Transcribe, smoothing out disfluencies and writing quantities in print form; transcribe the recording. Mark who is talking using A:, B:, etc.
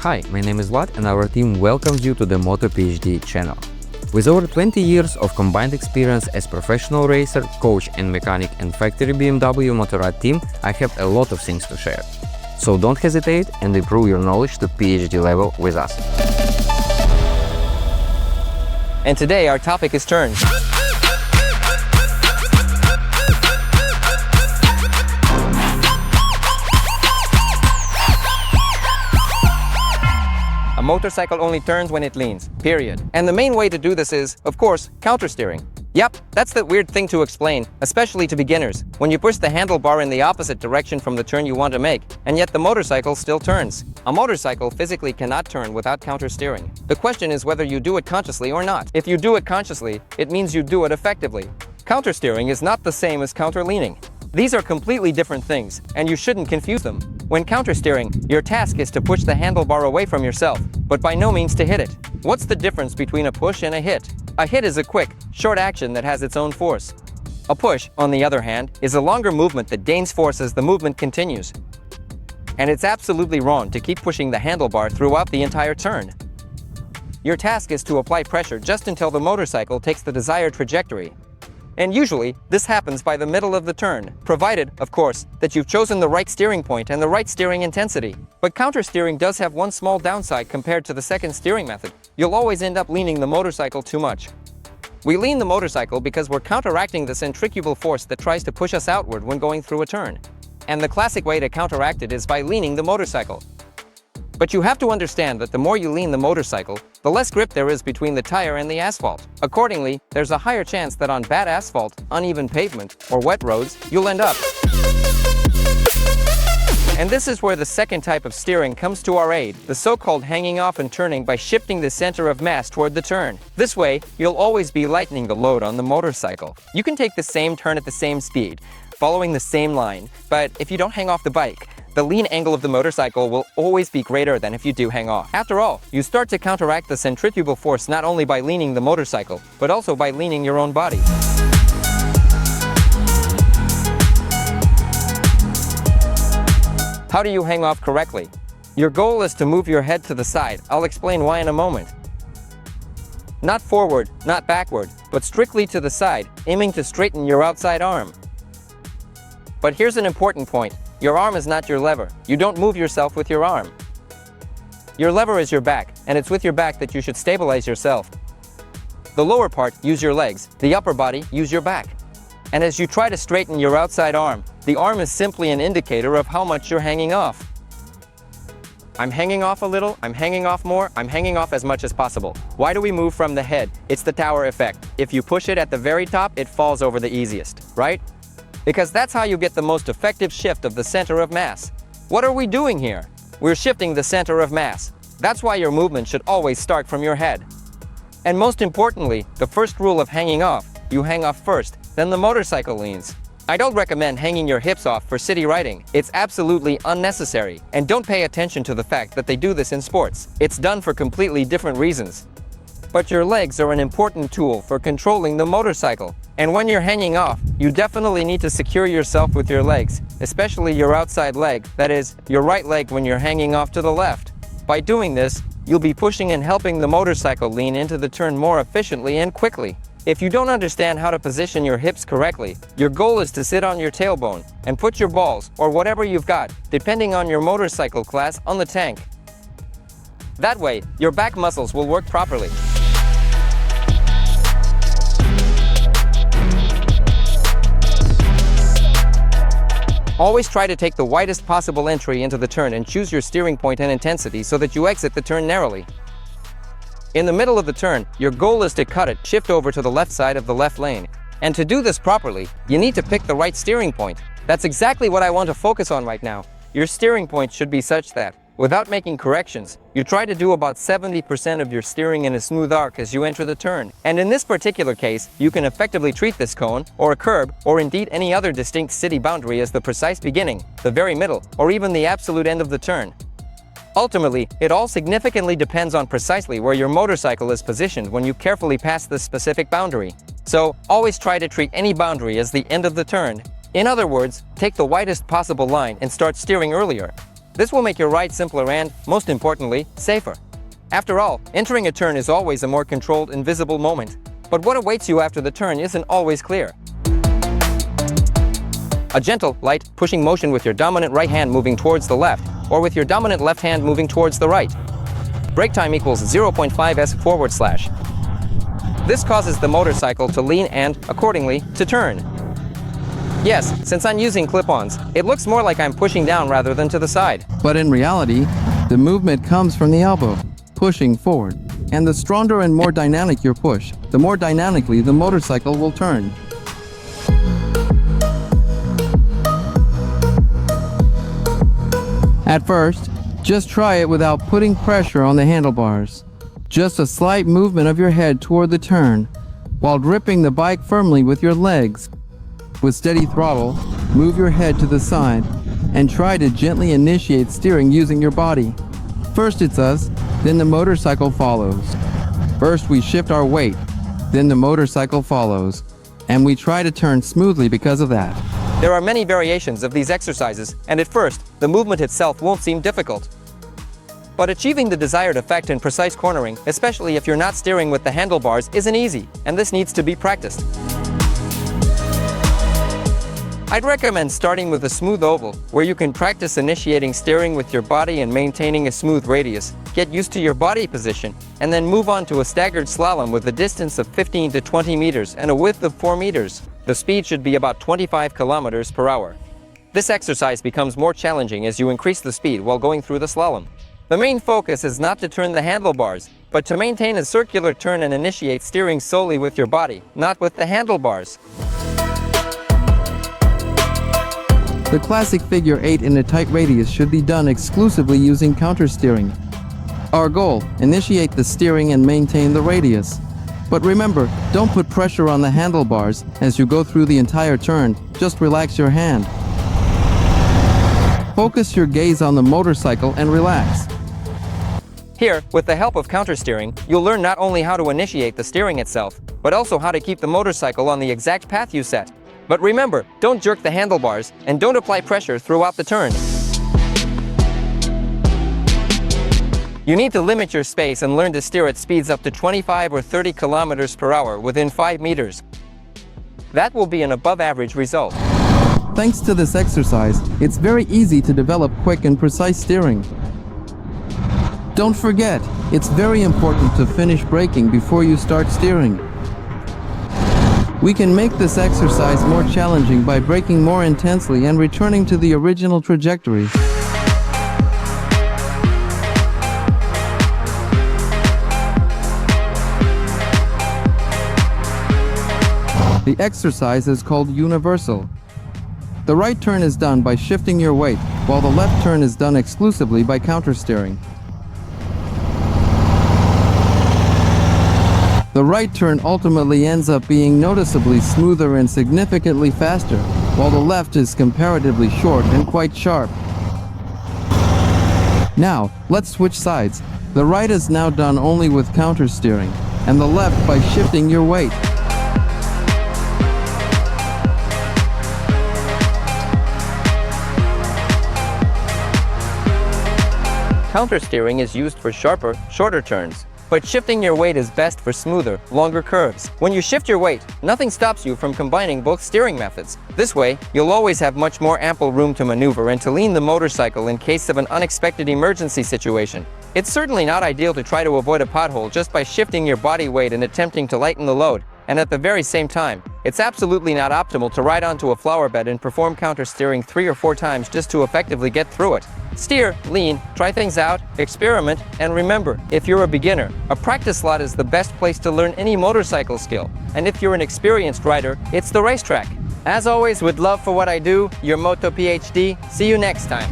A: Hi, my name is Vlad and our team welcomes you to the MotoPhD channel. With over 20 years of combined experience as professional racer, coach and mechanic and factory BMW Motorrad team, I have a lot of things to share. So don't hesitate and improve your knowledge to PhD level with us.
B: And today our topic is turns. A motorcycle only turns when it leans, period. And the main way to do this is, of course, countersteering. Yep, that's the weird thing to explain, especially to beginners, when you push the handlebar in the opposite direction from the turn you want to make, and yet the motorcycle still turns. A motorcycle physically cannot turn without countersteering. The question is whether you do it consciously or not. If you do it consciously, it means you do it effectively. Countersteering is not the same as counterleaning. These are completely different things, and you shouldn't confuse them. When countersteering, your task is to push the handlebar away from yourself, but by no means to hit it. What's the difference between a push and a hit? A hit is a quick, short action that has its own force. A push, on the other hand, is a longer movement that gains force as the movement continues. And it's absolutely wrong to keep pushing the handlebar throughout the entire turn. Your task is to apply pressure just until the motorcycle takes the desired trajectory. And usually, this happens by the middle of the turn, provided, of course, that you've chosen the right steering point and the right steering intensity. But countersteering does have one small downside compared to the second steering method. You'll always end up leaning the motorcycle too much. We lean the motorcycle because we're counteracting the centrifugal force that tries to push us outward when going through a turn. And the classic way to counteract it is by leaning the motorcycle. But you have to understand that the more you lean the motorcycle, the less grip there is between the tire and the asphalt. Accordingly, there's a higher chance that on bad asphalt, uneven pavement, or wet roads, you'll end up. And this is where the second type of steering comes to our aid, the so-called hanging off and turning by shifting the center of mass toward the turn. This way, you'll always be lightening the load on the motorcycle. You can take the same turn at the same speed, following the same line, but if you don't hang off the bike, the lean angle of the motorcycle will always be greater than if you do hang off. After all, you start to counteract the centrifugal force not only by leaning the motorcycle, but also by leaning your own body. How do you hang off correctly? Your goal is to move your head to the side. I'll explain why in a moment. Not forward, not backward, but strictly to the side, aiming to straighten your outside arm. But here's an important point. Your arm is not your lever. You don't move yourself with your arm. Your lever is your back, and it's with your back that you should stabilize yourself. The lower part, use your legs. The upper body, use your back. And as you try to straighten your outside arm, the arm is simply an indicator of how much you're hanging off. I'm hanging off a little, I'm hanging off more, I'm hanging off as much as possible. Why do we move from the head? It's the tower effect. If you push it at the very top, it falls over the easiest, right? Because that's how you get the most effective shift of the center of mass. What are we doing here? We're shifting the center of mass. That's why your movement should always start from your head. And most importantly, the first rule of hanging off, you hang off first, then the motorcycle leans. I don't recommend hanging your hips off for city riding. It's absolutely unnecessary. And don't pay attention to the fact that they do this in sports. It's done for completely different reasons. But your legs are an important tool for controlling the motorcycle. And when you're hanging off, you definitely need to secure yourself with your legs, especially your outside leg, that is, your right leg when you're hanging off to the left. By doing this, you'll be pushing and helping the motorcycle lean into the turn more efficiently and quickly. If you don't understand how to position your hips correctly, your goal is to sit on your tailbone and put your balls, or whatever you've got, depending on your motorcycle class, on the tank. That way, your back muscles will work properly. Always try to take the widest possible entry into the turn and choose your steering point and intensity so that you exit the turn narrowly. In the middle of the turn, your goal is to cut it, shift over to the left side of the left lane. And to do this properly, you need to pick the right steering point. That's exactly what I want to focus on right now. Your steering point should be such that, without making corrections, you try to do about 70% of your steering in a smooth arc as you enter the turn. And in this particular case, you can effectively treat this cone, or a curb, or indeed any other distinct city boundary as the precise beginning, the very middle, or even the absolute end of the turn. Ultimately, it all significantly depends on precisely where your motorcycle is positioned when you carefully pass this specific boundary. So, always try to treat any boundary as the end of the turn. In other words, take the widest possible line and start steering earlier. This will make your ride simpler and, most importantly, safer. After all, entering a turn is always a more controlled and visible moment. But what awaits you after the turn isn't always clear. A gentle, light, pushing motion with your dominant right hand moving towards the left, or with your dominant left hand moving towards the right. Brake time equals 0.5s/. This causes the motorcycle to lean and, accordingly, to turn. Yes, since I'm using clip-ons, it looks more like I'm pushing down rather than to the side.
C: But in reality, the movement comes from the elbow, pushing forward. And the stronger and more dynamic your push, the more dynamically the motorcycle will turn. At first, just try it without putting pressure on the handlebars. Just a slight movement of your head toward the turn, while gripping the bike firmly with your legs. With steady throttle, move your head to the side, and try to gently initiate steering using your body. First it's us, then the motorcycle follows. First we shift our weight, then the motorcycle follows, and we try to turn smoothly because of that.
B: There are many variations of these exercises, and at first, the movement itself won't seem difficult. But achieving the desired effect in precise cornering, especially if you're not steering with the handlebars, isn't easy, and this needs to be practiced. I'd recommend starting with a smooth oval, where you can practice initiating steering with your body and maintaining a smooth radius, get used to your body position, and then move on to a staggered slalom with a distance of 15 to 20 meters and a width of 4 meters. The speed should be about 25 kilometers per hour. This exercise becomes more challenging as you increase the speed while going through the slalom. The main focus is not to turn the handlebars, but to maintain a circular turn and initiate steering solely with your body, not with the handlebars.
C: The classic figure 8 in a tight radius should be done exclusively using countersteering. Our goal, initiate the steering and maintain the radius. But remember, don't put pressure on the handlebars as you go through the entire turn, just relax your hand. Focus your gaze on the motorcycle and relax.
B: Here, with the help of countersteering, you'll learn not only how to initiate the steering itself, but also how to keep the motorcycle on the exact path you set. But remember, don't jerk the handlebars, and don't apply pressure throughout the turn. You need to limit your space and learn to steer at speeds up to 25 or 30 kilometers per hour within 5 meters. That will be an above-average result.
C: Thanks to this exercise, it's very easy to develop quick and precise steering. Don't forget, it's very important to finish braking before you start steering. We can make this exercise more challenging by braking more intensely and returning to the original trajectory. The exercise is called universal. The right turn is done by shifting your weight, while the left turn is done exclusively by countersteering. The right turn ultimately ends up being noticeably smoother and significantly faster, while the left is comparatively short and quite sharp. Now, let's switch sides. The right is now done only with countersteering, and the left by shifting your weight.
B: Countersteering is used for sharper, shorter turns, but shifting your weight is best for smoother, longer curves. When you shift your weight, nothing stops you from combining both steering methods. This way, you'll always have much more ample room to maneuver and to lean the motorcycle in case of an unexpected emergency situation. It's certainly not ideal to try to avoid a pothole just by shifting your body weight and attempting to lighten the load. And at the very same time, it's absolutely not optimal to ride onto a flower bed and perform countersteering 3 or 4 times just to effectively get through it. Steer, lean, try things out, experiment, and remember, if you're a beginner, a practice slot is the best place to learn any motorcycle skill. And if you're an experienced rider, it's the racetrack. As always, with love for what I do, your MotoPhD. See you next time.